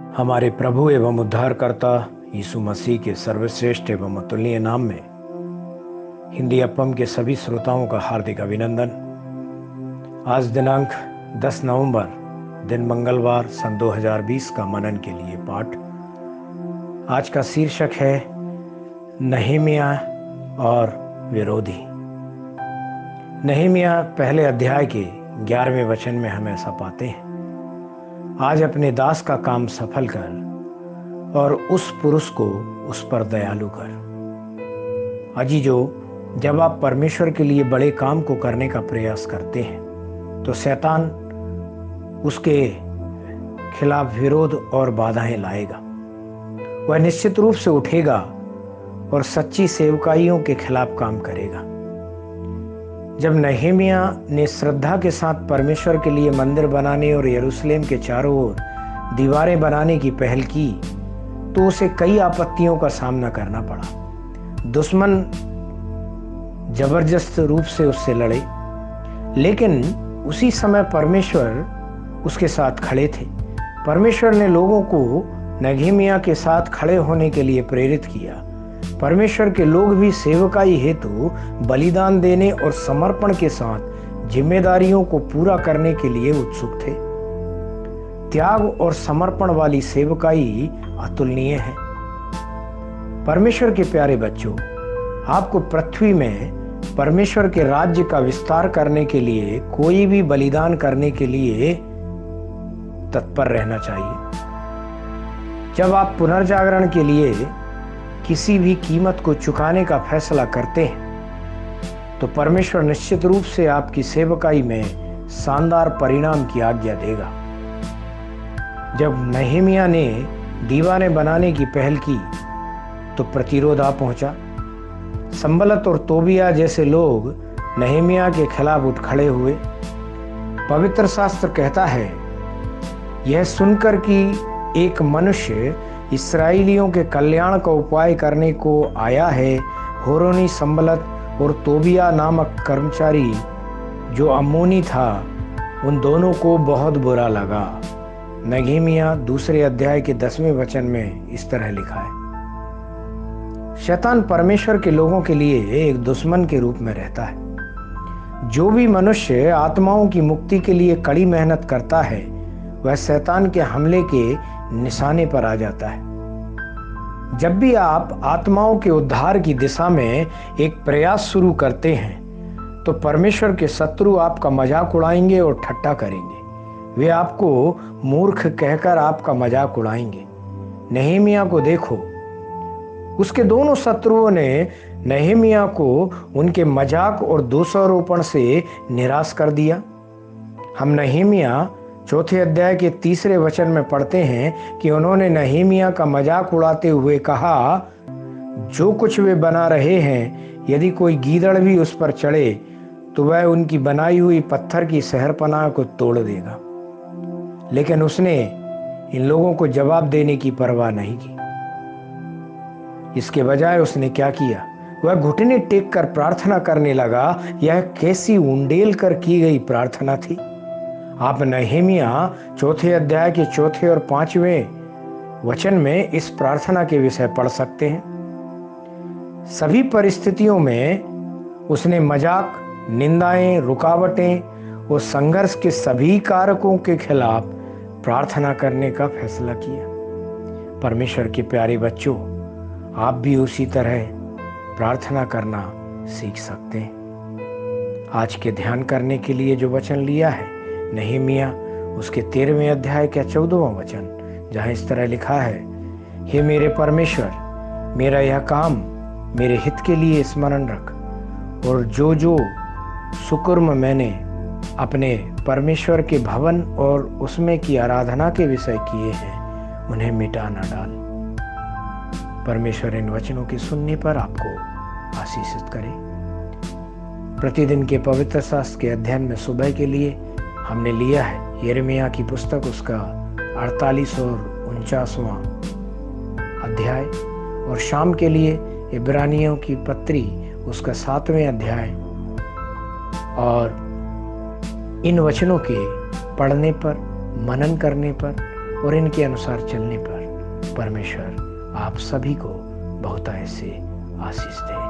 हमारे प्रभु एवं उद्धारकर्ता यीशु मसीह के सर्वश्रेष्ठ एवं अतुलनीय नाम में हिंदी अपम के सभी श्रोताओं का हार्दिक अभिनंदन। आज दिनांक 10 नवंबर दिन मंगलवार सन 2020 का मनन के लिए पाठ। आज का शीर्षक है नहमीया और विरोधी। नहमीया पहले अध्याय के 11वें वचन में हम ऐसा पाते हैं, आज अपने दास का काम सफल कर और उस पुरुष को उस पर दयालु कर। अजीजो, जब आप परमेश्वर के लिए बड़े काम को करने का प्रयास करते हैं तो शैतान उसके खिलाफ विरोध और बाधाएं लाएगा। वह निश्चित रूप से उठेगा और सच्ची सेवकाइयों के खिलाफ काम करेगा। जब नहमीया ने श्रद्धा के साथ परमेश्वर के लिए मंदिर बनाने और यरूशलेम के चारों ओर दीवारें बनाने की पहल की तो उसे कई आपत्तियों का सामना करना पड़ा। दुश्मन जबरदस्त रूप से उससे लड़े, लेकिन उसी समय परमेश्वर उसके साथ खड़े थे। परमेश्वर ने लोगों को नहमीया के साथ खड़े होने के लिए प्रेरित किया। परमेश्वर के लोग भी सेवकाई हेतु बलिदान देने और समर्पण के साथ जिम्मेदारियों को पूरा करने के लिए उत्सुक थे। त्याग और समर्पण वाली सेवकाई अतुलनीय है। परमेश्वर के प्यारे बच्चों, आपको पृथ्वी में परमेश्वर के राज्य का विस्तार करने के लिए कोई भी बलिदान करने के लिए तत्पर रहना चाहिए। जब आप पुनर्जागरण के लिए किसी भी कीमत को चुकाने का फैसला करते हैं तो परमेश्वर निश्चित रूप से आपकी सेवकाई में शानदार परिणाम की आज्ञा देगा। जब नहमीया ने दीवारें बनाने की पहल की तो प्रतिरोध आ पहुंचा। संबलत और तोबिया जैसे लोग नहमीया के खिलाफ उठ खड़े हुए। पवित्र शास्त्र कहता है, यह सुनकर कि एक मनुष्य इस्राएलियों के कल्याण का उपाय करने को आया है, होरोनी संबलत और तोबिया नामक कर्मचारी जो अम्मोनी था, उन दोनों को बहुत बुरा लगा। नहमीया 2 अध्याय के 10वें वचन में इस तरह लिखा है। शैतान परमेश्वर के लोगों के लिए एक दुश्मन के रूप में रहता है। जो भी मनुष्य आत्माओं की मुक्ति के लिए कड़ी मेहनत करता है वह शैतान के हमले के निशाने पर आ जाता है। जब भी आप आत्माओं के उद्धार की दिशा में एक प्रयास शुरू करते हैं तो परमेश्वर के शत्रु आपका मजाक उड़ाएंगे और ठट्टा करेंगे। वे आपको मूर्ख कहकर आपका मजाक उड़ाएंगे। नहमीया को देखो, उसके दोनों शत्रुओं ने नहमीया को उनके मजाक और दोषारोपण से निराश कर दिया। हम नहमीया 4 अध्याय के 3 वचन में पढ़ते हैं कि उन्होंने नहमीया का मजाक उड़ाते हुए कहा, जो कुछ वे बना रहे हैं, यदि कोई गीदड़ भी उस पर चढ़े तो वह उनकी बनाई हुई पत्थर की शहरपनाह को तोड़ देगा। लेकिन उसने इन लोगों को जवाब देने की परवाह नहीं की। इसके बजाय उसने क्या किया? वह घुटने टेक कर प्रार्थना करने लगा। यह कैसी उंडेल कर की गई प्रार्थना थी। आप नहमीया 4 अध्याय के 4 और 5वें वचन में इस प्रार्थना के विषय पढ़ सकते हैं। सभी परिस्थितियों में उसने मजाक, निंदाएं, रुकावटें और संघर्ष के सभी कारकों के खिलाफ प्रार्थना करने का फैसला किया। परमेश्वर के प्यारे बच्चों, आप भी उसी तरह प्रार्थना करना सीख सकते हैं। आज के ध्यान करने के लिए जो वचन लिया है नहमीया उसके 13वें अध्याय का 14वां वचन, जहां इस तरह लिखा है, हे मेरे परमेश्वर, मेरा यह काम मेरे हित के लिए स्मरण रख, और जो जो सुकुर्म मैंने अपने परमेश्वर के भवन और उसमें की आराधना के विषय किए हैं उन्हें मिटा न डाल। परमेश्वर इन वचनों के सुनने पर आपको आशीषित करे। प्रतिदिन के पवित्र शास्त्र के अध्ययन में सुबह के लिए हमने लिया है यिर्मयाह की पुस्तक, उसका 48 और 49वां अध्याय, और शाम के लिए इब्रानियों की पत्री उसका 7वें अध्याय। और इन वचनों के पढ़ने पर, मनन करने पर और इनके अनुसार चलने पर परमेश्वर आप सभी को बहुत ऐसे आशीष दे।